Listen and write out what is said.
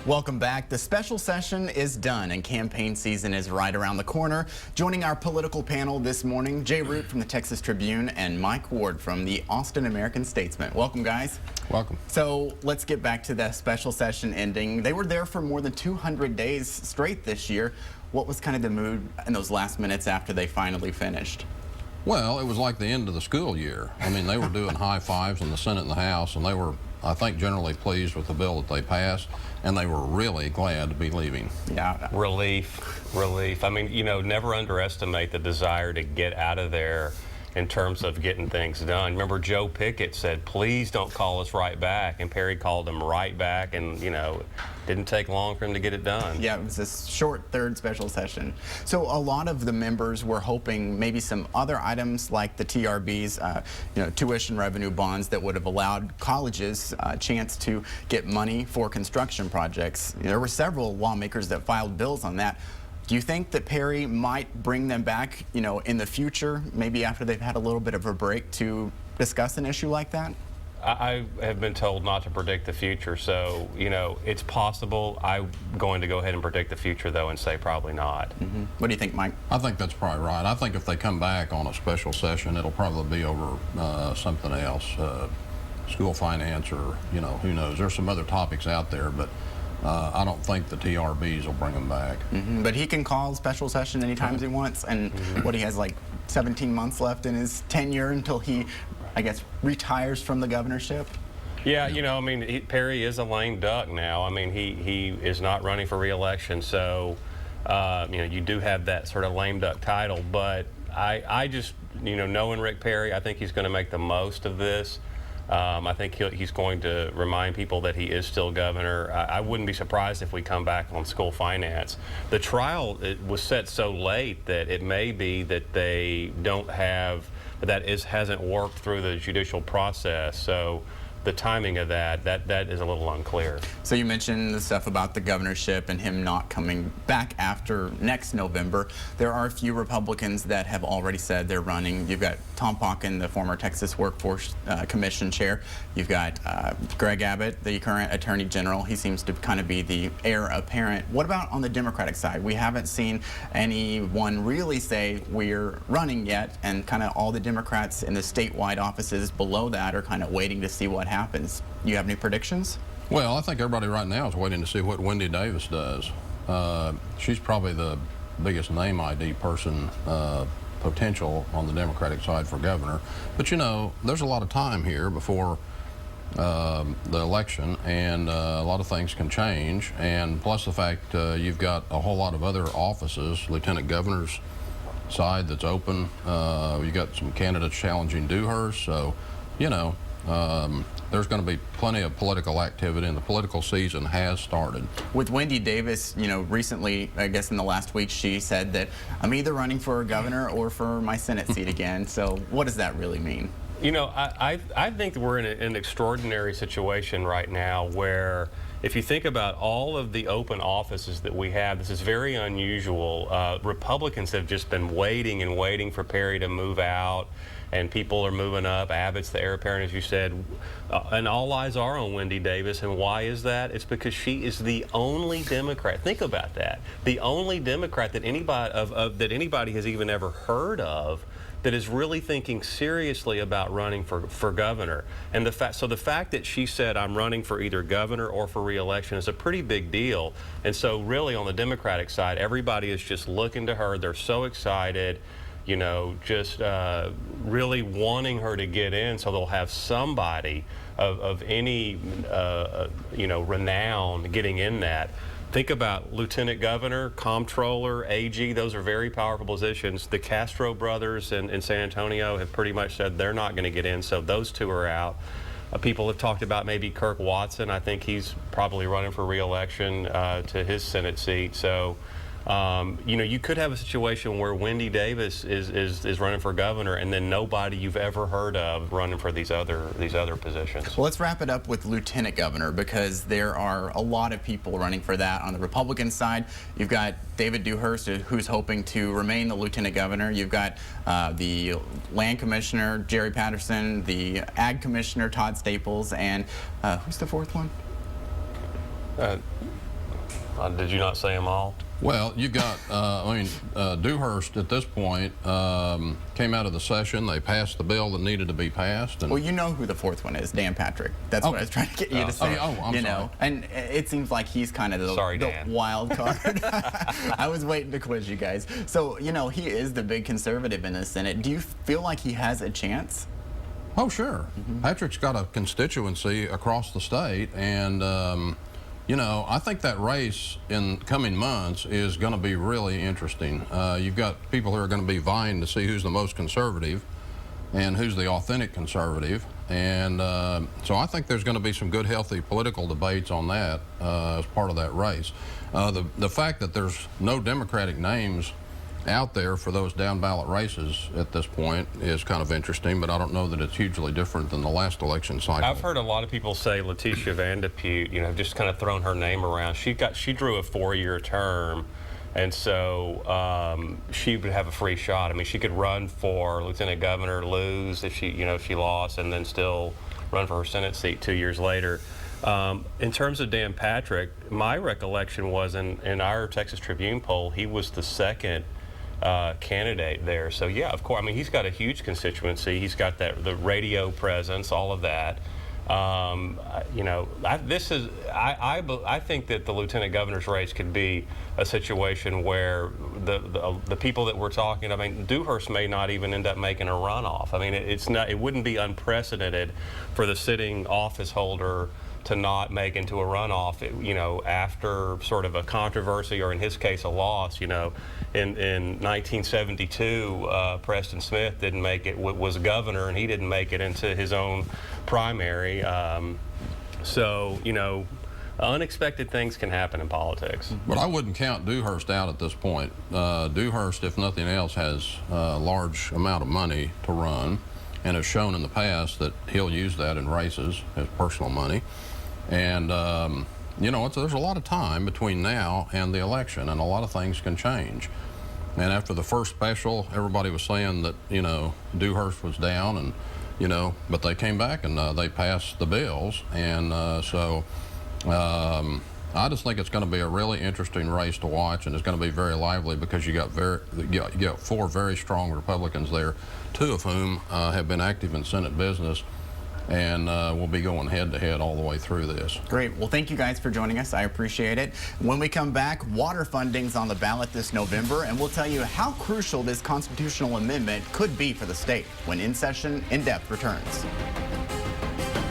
Welcome back. The special session is done and campaign season is right around the corner. Joining our political panel this morning, Jay Root from the Texas Tribune and Mike Ward from the Austin American-Statesman. Welcome, guys. Welcome. So let's get back to that special session ending. They were there for more than 200 days straight this year. What was kind of the mood in those last minutes after they finally finished? Well, it was like the end of the school year. I mean, they were doing high fives in the Senate and the House, and they were, I think, generally pleased with the bill that they passed, and they were really glad to be leaving. Yeah. Relief. I mean, you know, never underestimate the desire to get out of there in terms of getting things done. Remember, Joe Pickett said, please don't call us right back, and Perry called him right back, and, you know, didn't take long for him to get it done. Yeah, it was a short third special session. So a lot of the members were hoping maybe some other items like the TRBs, tuition revenue bonds that would have allowed colleges a chance to get money for construction projects. There were several lawmakers that filed bills on that. Do you think that Perry might bring them back, in the future, maybe after they've had a little bit of a break, to discuss an issue like that? I have been told not to predict the future, so, it's possible. I'm going to go ahead and predict the future, though, and say probably not. Mm-hmm. What do you think, Mike? I think that's probably right. I think if they come back on a special session, it'll probably be over something else, school finance or, who knows. There's some other topics out there, but I don't think the TRBs will bring them back. Mm-hmm. But he can call special session anytime he wants, and what he has like 17 months left in his tenure until he, I guess, retires from the governorship. Yeah, I mean, Perry is a lame duck now. I mean, he is not running for re-election, so, you do have that sort of lame duck title. But I just, knowing Rick Perry, I think he's going to make the most of this. I think he's going to remind people that he is still governor. I wouldn't be surprised if we come back on school finance. The trial was set so late that it may be that they don't have, hasn't worked through the judicial process. So the timing of that is a little unclear. So you mentioned the stuff about the governorship and him not coming back after next November. There are a few Republicans that have already said they're running. You've got Tom Pauken, the former Texas Workforce Commission chair. You've got Greg Abbott, the current Attorney General. He seems to kind of be the heir apparent. What about on the Democratic side? We haven't seen anyone really say we're running yet, and kind of all the Democrats in the statewide offices below that are kind of waiting to see what happens. You have any predictions? Well, I think everybody right now is waiting to see what Wendy Davis does. She's probably the biggest name ID person potential on the Democratic side for governor. But there's a lot of time here before the election, and a lot of things can change. And plus the fact you've got a whole lot of other offices, lieutenant governor's side that's open. You got some candidates challenging Dewhurst, so there's going to be plenty of political activity, and the political season has started. With Wendy Davis, recently, I guess in the last week, she said that I'm either running for governor or for my Senate seat again. So what does that really mean? I think we're in an extraordinary situation right now where, if you think about all of the open offices that we have, this is very unusual. Republicans have just been waiting and waiting for Perry to move out, and people are moving up. Abbott's the heir apparent, as you said, and all eyes are on Wendy Davis. And why is that? It's because she is the only Democrat. Think about that. The only Democrat that anybody has even ever heard of that is really thinking seriously about running for governor. And the fact that she said, I'm running for either governor or for re-election, is a pretty big deal. And so really on the Democratic side, everybody is just looking to her. They're so excited, just really wanting her to get in, so they'll have somebody of any, renown getting in that. Think about lieutenant governor, comptroller, AG. Those are very powerful positions. The Castro brothers in San Antonio have pretty much said they're not going to get in, so those two are out. People have talked about maybe Kirk Watson. I think he's probably running for re-election to his Senate seat. So, you could have a situation where Wendy Davis is running for governor, and then nobody you've ever heard of running for these other positions. Well, let's wrap it up with lieutenant governor, because there are a lot of people running for that on the Republican side. You've got David Dewhurst, who's hoping to remain the lieutenant governor. You've got the land commissioner, Jerry Patterson, the ag commissioner, Todd Staples, and who's the fourth one? Did you not say them all? Well, you got, Dewhurst at this point came out of the session. They passed the bill that needed to be passed. And Well, you know who the fourth one is, Dan Patrick. That's what I was trying to get you to say. I'm you sorry. know, and it seems like he's kind of Sorry, the Dan. wild card. I was waiting to quiz you guys. So, you know, he is the big conservative in the Senate. Do you feel like he has a chance? Oh, sure. Patrick's got a constituency across the state, and you know, I think that race in coming months is going to be really interesting. You've got people who are going to be vying to see who's the most conservative and who's the authentic conservative, and so I think there's going to be some good, healthy political debates on that as part of that race. The fact that there's no Democratic names out there for those down ballot races at this point is kind of interesting, but I don't know that it's hugely different than the last election cycle. I've heard a lot of people say Letitia Van de Putte, you know, just kind of thrown her name around. She drew a 4-year term, and so she would have a free shot. I mean, she could run for lieutenant governor, lose if she lost, and then still run for her Senate seat 2 years later. In terms of Dan Patrick, my recollection was in our Texas Tribune poll, he was the second candidate there. So yeah, of course. I mean, he's got a huge constituency. He's got the radio presence, all of that. You know, I think that the lieutenant governor's race could be a situation where the people that we're talking. I mean, Dewhurst may not even end up making a runoff. I mean, it wouldn't be unprecedented for the sitting office holder to not make into a runoff, you know, after sort of a controversy, or in his case, a loss. You know, in 1972, Preston Smith didn't make it, was governor, and he didn't make it into his own primary. So, you know, unexpected things can happen in politics. But I wouldn't count Dewhurst out at this point. Dewhurst, if nothing else, has a large amount of money to run, and has shown in the past that he'll use that in races as personal money. And, you know, there's a lot of time between now and the election, and a lot of things can change. And after the first special, everybody was saying that, you know, Dewhurst was down, and, you know, but they came back and they passed the bills. And so I just think it's going to be a really interesting race to watch, and it's going to be very lively because you got 4 very strong Republicans there, 2 of whom have been active in Senate business, and we'll be going head-to-head all the way through this. Great. Well, thank you guys for joining us. I appreciate it. When we come back, water funding's on the ballot this November, and we'll tell you how crucial this constitutional amendment could be for the state when In Session In Depth returns.